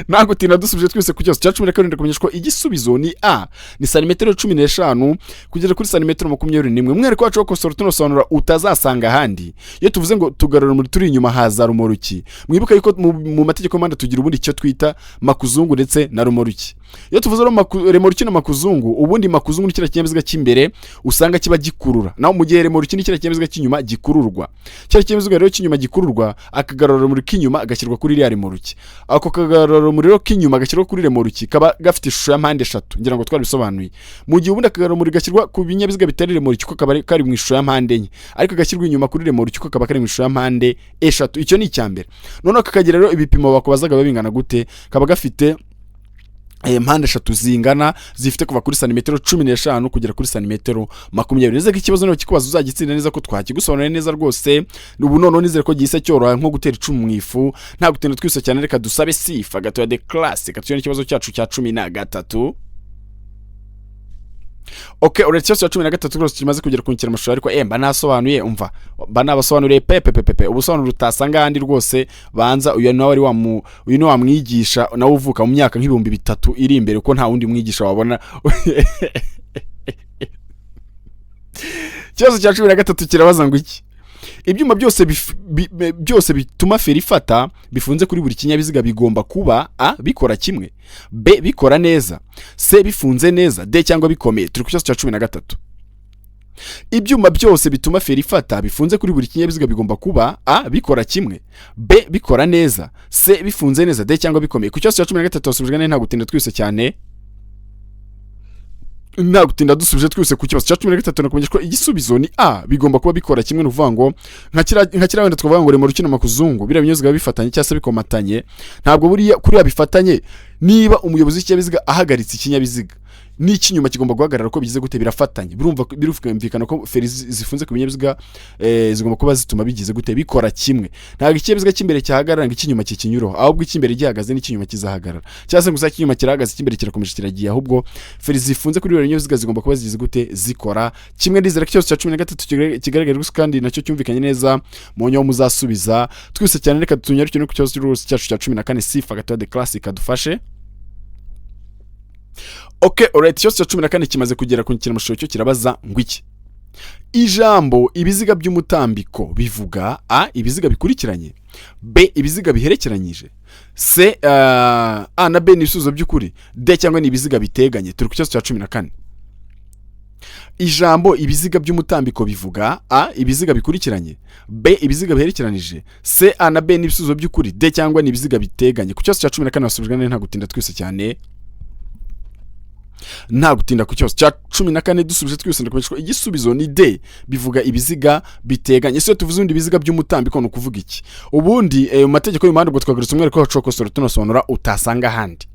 Nagutinda dusubije twese ku kibazo cya 12 kumenyesha ko igisubizo ni a, ni santimetero 15 kugeza kuri santimetero 21. Mwereko wacu ko tunosobanura utazasanga handi. Iyo tuvuze ngo tugarura muri turi inyuma haza rumuruki, mwibuka yuko mu mategeko manda tugira ubundi cyo twita makuzungu ndetse na rumuruki. Iyo tuvuze remoruki na makuzungu, ubundi makuzungu ni kira kinyabiziga cy'imbere usanga kiba gikurura, naho mu gihe remoruki ni kira kinyabiziga cy'inyuma gikururwa. Kira kinyabiziga rero cy'inyuma gikururwa akagarura muri kinyuma agashyirwa kuri iriya remoruki. Ako kagarura muri ro kinyuma agashyirwa kuri remoruki kaba gafite ishusho ya mpande eshatu, ngira ngo twarabisobanuye. Mu gihe ubundi akagarura muri gashyirwa ku binyabiziga bitari remoruki ko kaba kari mu ishusho ya mpande enye, ariko gashyirwa inyuma kuri remoruki ko kaba kari mu ishusho ya mpande eshatu. Icyo ni icyambere. Noneho kakagira rero ibipimo bakubazaga babingana gute, kaba gafite mpande eshatu zingana zifite kuva kuri santimetero 15 kugera kuri santimetero 20. Nizere ko ikibazo no kikubaza uzagitsinda neza ko twakigusobanura neza rwose. Ubu none nizere ko gihise cyoroha nko gutera icumu mwifu nta gutinda twise cyane. Reka dusabe sifa gato ya the classic katuyone ikibazo cyacu cya 13. Okay, uretse cyo 13 rwose kimaze kugera kunyikira amashusho, ariko mba nasobanuye umva, mba nabasobanuriye pepe ubusobanuro utasanga handi rwose. Banza uyu nawe ari uyu ni wamwigisha nawe uvuka mu myaka nk'ibihumbi 3 iri imbere, uko nta wundi mwigisha wabona. Kibazo cya 13 kirabaza ngo iki. Ibyuma byose bituma feri ifata bifunze kuri buri kinyabiziga bigomba kuba a bikora kimwe, b bikora neza, c bifunze neza, d cyangwa bikomeye. Turi ku kibazo cya 13. Ibyuma byose bituma feri ifata bifunze kuri buri kinyabiziga bigomba kuba a bikora kimwe, b bikora neza, c bifunze neza, d cyangwa bikomeye. Ku kibazo cya 13 wasubijwe nta gutinda twise cyane. Nta gutinda dusubije twese ku kibazo cya 13 nakumenyesha ko igisubizo ni a, bigomba kuba bikora kimwe. N'uvuga ngo nka kira wenda twavuga ngo remoruki na makuzungu bira binyabiziga bifatanye cyangwa se bikomatanye, ntabwo buriya kuri bifatanye. Niba umuyobozi w'ikinyabiziga ahagaritse ikinyabiziga n'ikinyuma kigomba guhagarara ko bigize gute birafatanye, birumvikana ko feri zifunze ku binyabiziga zigomba kuba zituma bigize gute bikora kimwe. Ntabwo ikinyabiziga cy'imbere cyahagarara ngo ikinyuma kikinyuraho, ahubwo icy'imbere gihagaze n'ikinyuma kizahagarara, cyangwa se gusa ikinyuma kirahagaze icy'imbere kirakomeje kiragiye, ahubwo feri zifunze kuri binyabiziga zigomba kuba zigize gute zikora kimwe. Ndizera ko cyose cya 13 kigaragara gusa kandi nacyo cyumvikanye neza mu nyo muzasubiza twese cyane. Reka tunyarukire no ku kibazo cyacu cya 14 sifa gato de classic adufashe. Okay, alright. Cyose cya 14 kimaze kugera ku kintu amashusho cyo kirabaza ngwiki. Ijambo ibiziga by'umutambiko bivuga a ibiziga bikurikiranye, b ibiziga biherekeranyije, c a na b ni ibisubizo by'ukuri, d cyangwa ni ibiziga biteganye. Turi ku kibazo cya 14. ijambo ibiziga by'umutambiko bivuga a ibiziga bikurikiranye, b ibiziga biherekeranije, c a na b n'ibisubizo by'ukuri, d cyangwa ni ibiziga biteganye. Ku kibazo cya 14 wasubijwe neza nta gutinda twese cyane, nta gutinda ku kibazo cya 14 dusubije twese ndakomeshwa igisubizo ni d bivuga ibiziga biteganye. So tuvuze undi ibiziga by'umutambiko no kuvuga iki ubundi mu mategeko y'umuhanda ubwo twagarutse umwe ko cokosoro tunasobanura utasanga handi.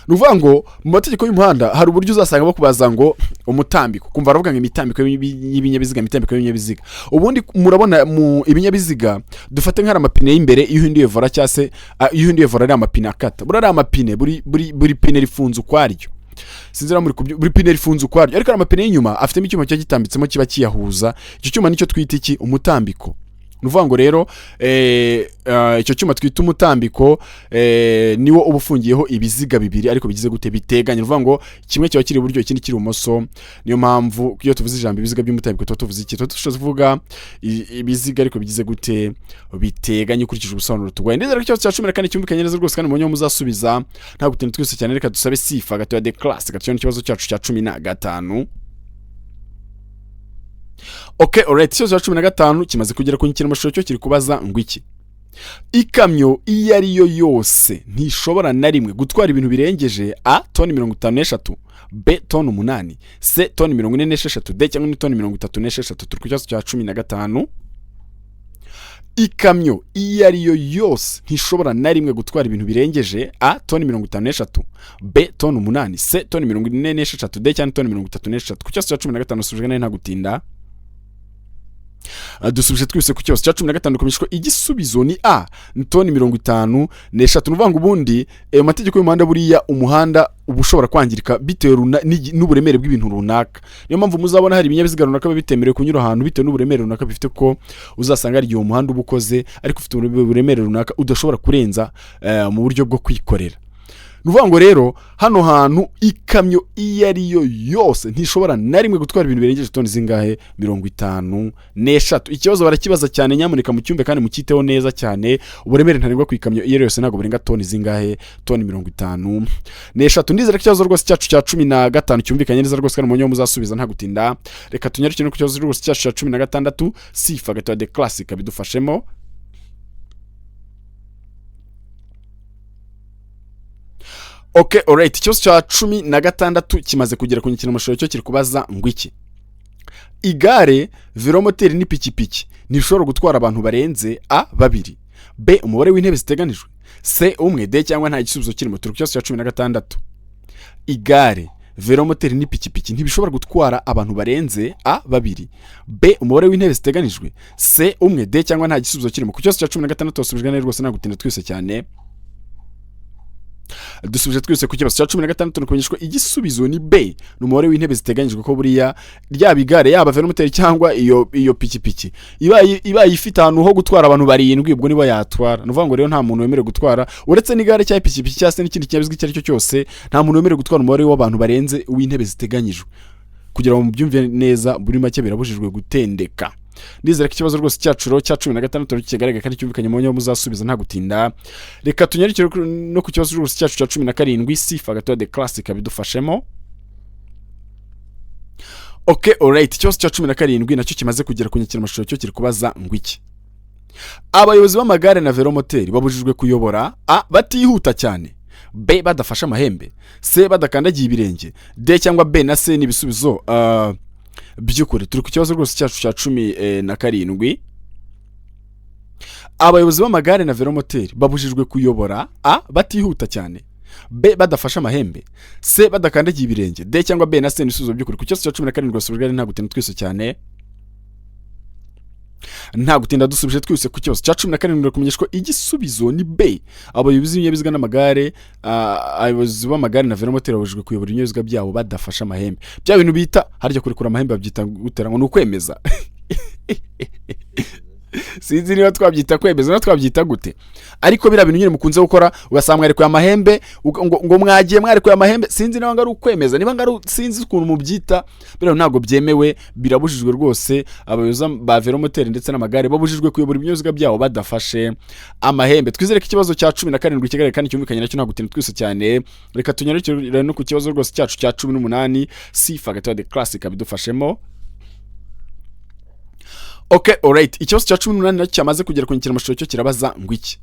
Nuvuga ngo mu mategeko y'umuhanda hari uburyo uzasanga bakubaza ngo umutambiko, kumva baravuga ngo imitambiko y'ibinyabiziga, imitambiko y'ibinyabiziga. Ubundi murabona mu ibinyabiziga dufate nk'ara amapine y'imbere iyo uhinduye vora cyase iyo uhinduye vora ari amapine akata, burari amapine buri pine rifunze ukwaryo, sinzira muri buri pine rifunze ukwaryo, ariko amapine y'inyuma afitemo icyuma cyo gitambitsemo kiba kiyahuza, icyo cyuma nicyo twita iki umutambiko. Nuvuga ngo rero icyo cyuma twita umutambiko niwo ubufungiyeho ibiziga bibiri ariko bigize gute biteganye. Nuvuga ngo kimwe cyo kiri iburyo ikindi kiri ibumoso, niyo mpamvu iyo tuvuze ijambo ibiziga by'umutambiko tuvuze iki, tushobora kuvuga ibiziga ariko bigize gute biteganye ukurikije ubusobanuro tugwaye. Ndetse cyo cya 14 cyumvikanye neza rwose kandi munyo muzasubiza nta gutinda twese cyane. Reka dusabe sifa gato ya de class gato n'ikibazo cyacu cya 15. Okay, alright, cyo 15 kimaze kugera ku nyikira mashusho cyo kiri kubaza ngo iki. Ikamyo iyo ari yo yose ntishobora na rimwe gutwara ibintu birengeje a toni 53, b toni 8, c toni 46, d cyangwa ni toni 36. Turi ku cyazo cya 15. Ikamyo iyo ari yo yose ntishobora na rimwe gutwara ibintu birengeje a toni 53, b toni 8, c toni 46, d cyangwa toni 36. Ku cyazo cya 15 sujwe nta gutinda. Dusubije twese ku kibazo cya 15 komishwa igisubizo ni a toni 53. Nuvuga ngo ubundi amategeko y'umuhanda buriya umuhanda ubushobora kwangirika bitewe n'uburemere bw'ibintu runaka. Niyo mpamvu muzabona hari ibinyabiziga runaka bitemerewe kunyura ahantu bitewe n'uburemere runaka bifite, ko uzasanga ari igihe umuhanda ubukoze ariko ufite uburemere runaka udashobora kurenza mu buryo bwo kwikorera. Nuvuga ngo rero hano hantu ikamyo iyo ari yo yose ntishobora na rimwe gutwara ibintu birengeje toni zingahe 53. Ikibazo barakibaza cyane, nyamuneka mu cyumbe kandi mukiteho neza cyane. Uburemere ntarengwa ku ikamyo iyo yose ntago burenga toni zingahe, toni 53. Ndizera ikibazo rwose cyacu cya 15 cyumvikanye neza rwose kandi munyo muzasubiza nta gutinda. Reka tunyarukire no ku kibazo rwose cyacu cya 16 sifa gato de classic bidufashemo. Okay, alright, ikibazo cya 16 kimaze kugera ku nyikino mashusho cyo kiri kubaza ngo iki. Igare, velomoteri n'ipikipiki ntishobora gutwara abantu barenze a 2, b umubare w'intebe ziteganijwe, c umwe, d cyangwa nta gisubizo kirimo. Turi ku kibazo cya 16. Igare, velomoteri n'ipikipiki ntibishobora gutwara abantu barenze a 2, b umubare w'intebe ziteganijwe, c umwe, d cyangwa nta gisubizo kirimo. Ku kibazo cya 16 wasubijwe neza rwose nta gutinda twese cyane. Dusubije twese ku kibazo cya 16 nukumenyeshwa igisubizo ni b n'umubare w'intebe ziteganyijwe, ko buriya ryaba igare yaba velomoteri cyangwa iyo pikipiki iba ifite ahantu ho gutwara abantu 7 ubwo nibo yatwara. Nuvuga ngo rero nta muntu wemerewe gutwara uretse n'igare cyangwa pikipiki cyangwa n'ikindi kinyabiziga icyo ari cyo cyose, nta muntu wemerewe gutwara umubare w'abantu barenze w'intebe ziteganyijwe. Kugira ngo mubyumve neza buri make birabujijwe gutendeka. Ndizera ko ikibazo rwose cyacu cya 16 kigaragara kandi cyumvikanye mu nyo muzasubiza nta gutinda. Reka tunyarukire no ku kibazo rwose cyacu cya 17 sifa gato de classic bidufashemo. Okay, alright, ikibazo cya 17 nacyo kimaze kugera ku nyikino mashusho cyo kiri kubaza ngo iki. Abayobozi b'amagare na velomoteri babujijwe kuyobora a batihuta cyane, b badafasha amahembe, c badakandagiye ibirenge, d cyangwa b na c n'ibisubizo by'ukuri. Turi ku kibazo rwose cyacu cya 17. Abayobozi b'amagare na velomoteri babujijwe kuyobora a batihuta cyane, b badafasha amahembe, c badakandagiye ibirenge, d cyangwa b na c n'ibisubizo by'ukuri. Ku kibazo cya 17 rwose ubugari nta gutinda twese cyane, nta gutinda dusubije twese ku kibazo cya 17 kumenyeshwa igisubizo ni b abayobozi b'ibinyabiziga n'amagare, abayobozi b'amagare na velomoteri babujijwe kuyobora ibinyabiziga byabo badafasha amahembe. Bya bintu bita harya kurekura amahembe babyita gutera ngo nukwemeza. sinzi niba twabyita kwemeza niba twabyita gute, ariko biriya bintu nyine mukunze gukora ugasanga mwarekuye amahembe ngo mwagiye mwarekuye amahembe, sinzi niba ngari ukwemeza, niba ngari sinzi ukuntu mubyita, biriya ntabwo byemewe, birabujijwe rwose. Abayobozi ba velomoteri ndetse n'amagare babujijwe kuyobora ibinyabiziga byabo badafashe amahembe. Twizere ko ikibazo cya 17 kigaragara kandi cyumvikanye nacyo ntabwo tinda twese cyane. Reka tunyarukire no ku kibazo rwose cyacu cya 18 sifa gato de classic abidufashemo. Okay, alright. Ikibazo cya 18 nacyo cyamaze kugera ku nyikiramashusho cyo kirabaza ngo iki?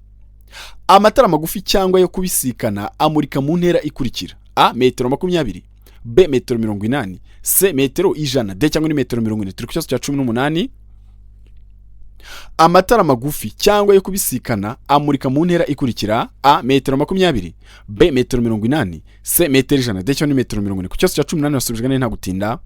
Amatara magufi cyangwa yo kubisikana amurika mu ntera ikurikira: A metero 20, B metero 80, C metero 100, D cyangwa ni metero 40. Turi ku kibazo cya 18. Amatara magufi cyangwa yo kubisikana amurika mu ntera ikurikira: A metero 20, B metero 80, C metero 100, D cyangwa ni metero 40. Ku kibazo cya 18 wasubijwe neza nta gutinda.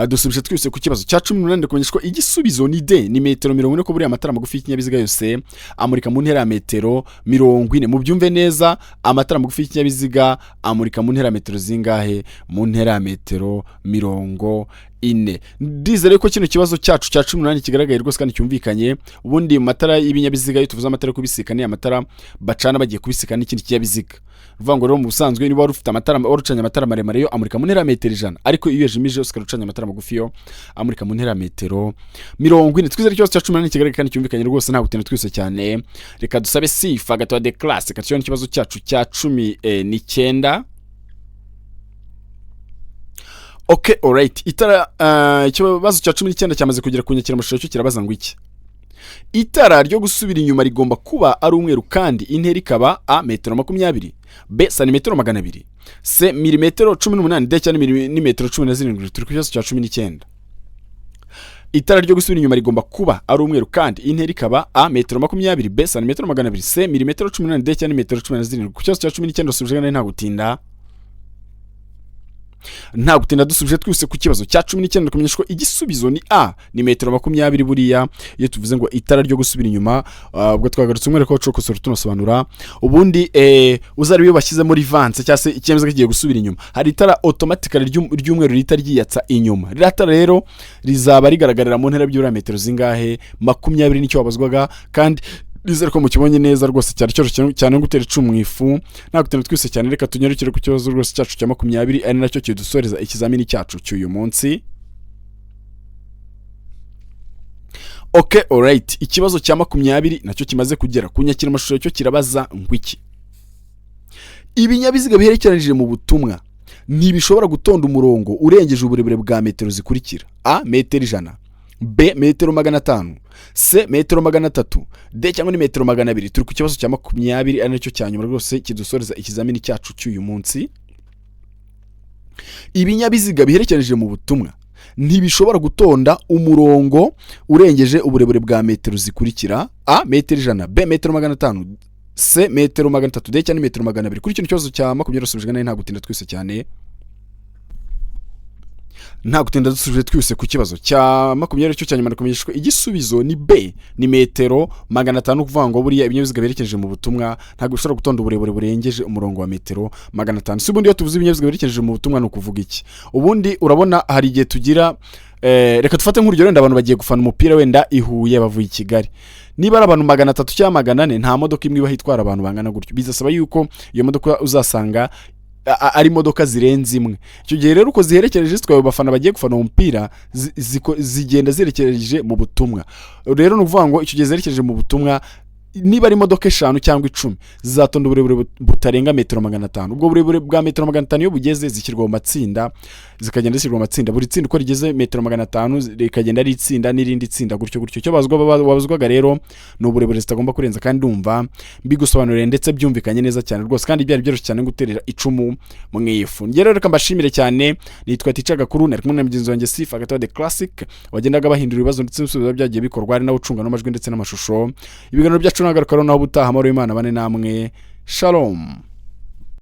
Dusubije twese ku kibazo cya 18 kumenyeshwa igisubizo ni D, ni metero 40 ko buri amatara magufi y'ikinyabiziga yose amurika mu ntera ya metero 40. Mu byumve neza, amatara magufi y'ikinyabiziga amurika mu ntera ya metero zingahe? Mu ntera ya metero 40. Ndizere ko kino kibazo cyacu cya 18 kigaragaye rwose kandi cyumvikanye. Ubundi mu matara y'ibinyabiziga tuvuze amatara kubisikana, amatara bacana bagiye kubisikana n'ikindi kinyabiziga. Ruvuga ngo rero mu busanzwe niba wari ufite amatara warucanye amatara maremare yo amurika mu ntera ya metero 100, ariko iyo yejimije ukarucanya amatara magufi yo amurika mu ntera ya metero 40. Twizere ikibazo cya 18 kigaragaye kandi cyumvikanye rwose nta gutinda twese cyane. Reka dusabe sifa gato de classe katiyo n'ikibazo cyacu cya 19. Okay, alright. Ikibazo cya 19 cyamaze kugera ku nyikiramashusho cyo kirabaza ngo iki? Itara ryo gusubira inyuma rigomba kuba ari umweru kandi intera ikaba A metero 20, B santimetero 200, C milimetero 18, D cyangwa ni metero 17. Turi ku kibazo cya 19. Itara ryo gusubira inyuma rigomba kuba ari umweru kandi intera ikaba A metero 20, B santimetero 200, C milimetero 18, D cyangwa ni metero 17. Ku kibazo cya 19 dusubije neza nta gutinda. Nta gutinda dusubije twese ku kibazo cya 19 kumenyeshwa igisubizo ni A, ni metero 20 buriya. Iyo tuvuze ngo itara ryo gusubira inyuma, ubwo twagarutse umwe ko cokosora tunasobanura. Ubundi uzari biyo bashyize muri vance cyangwa se ikimezo kigiye gusubira inyuma, hari itara automatically ry'umweru rita ryiyatsa inyuma. Riratara rero rizaba rigaragarira mu ntera by'ura metero zingahe? 20 nicyo wabazwaga, kandi nizere ko mukibonye neza rwose cyari cyo cyane gutera icumu ifu. Nta gutinda twese cyane. Reka tunyarukire ku kibazo rwose cyacu cya 20 ari nacyo kidusoreza ikizamini cyacu cy'uyu munsi. Okay, alright. Ikibazo cya 20 nacyo kimaze kugera ku nyikiramashusho cyo kirabaza ngo iki? Ibinyabiziga biherekeranije mu butumwa ntibishobora gutonda umurongo urengeje uburebure bwa metero zikurikira: A metero 100, B metero 500, C metero 300, D cyangwa ni metero 200. Turi ku kibazo cya 20 ari nacyo cyanyuma rwose kidusoreza ikizamini cyacu cy'uyu munsi. Ibinyabiziga biherekeranije mu butumwa ntibishobora gutonda umurongo urengeje uburebure bwa metero zikurikira: A metero 100, B metero 500, C metero 300, D cyangwa ni metero 200. Kuri kino kibazo cya 20 dusubije neza nta gutinda twese cyane. Nta gutinda dusubije twese ku kibazo cya 20 cyo cyanyuma kumenyeshwa igisubizo ni B, ni metero 500. Kuvuga ngo buriya ibinyabiziga berekeje mu butumwa ntabwo bishobora gutonda uburebure burengeje umurongo wa metero 500. Si ubundi iyo tuvuze ibinyabiziga berekeje mu butumwa no kuvuga iki? Ubundi urabona hari igihe tugira reka dufate nk'urugero wenda abantu bagiye gufana umupira wenda ihuye bavuye i Kigali. Niba ari abantu 300 cyangwa 400, nta modoka imwe bahitwara abantu bangana gutyo. Bizasaba yuko iyo modoka uzasanga ari imodoka zirenze imwe. Icyo gihe rero uko ziherekereje twawe bafana bagiye gufana umupira zigenda zirekereje mu butumwa. Rero no kuvuga ngo icyo gihe zirekereje mu butumwa, niba ari imodoka 5 cyangwa 10 zizatonda uburebure butarenga metero 500. Ubwo burebure bwa metero 500 iyo bugeze zishyirwa mu matsinda, zikagenda zishyirwa mu matsinda. Buri tsinda uko rigeze metero 500 rikagenda ari itsinda n'irindi tsinda gutyo. Icyo babazwaga rero no uburebure zitagomba kurenza, kandi ndumva mbigusobanurire ndetse byumvikanye neza cyane rwose, kandi byari byoroshye cyane guterera icumu mu ifu. Ngiye rero reka mbashimire cyane. Nitwa Teacher Gakuru, nari kumwe na mugenzi wanjye Sifa gato de classic wagendaga bahindura ibibazo ndetse n'ibisubizo byagiye bikorwa, ari nawe ucunga n'amajwi ndetse n'amashusho. Ibiganiro byacu nagaruka naho butaha amahoro y'Imana bane namwe. Shalom.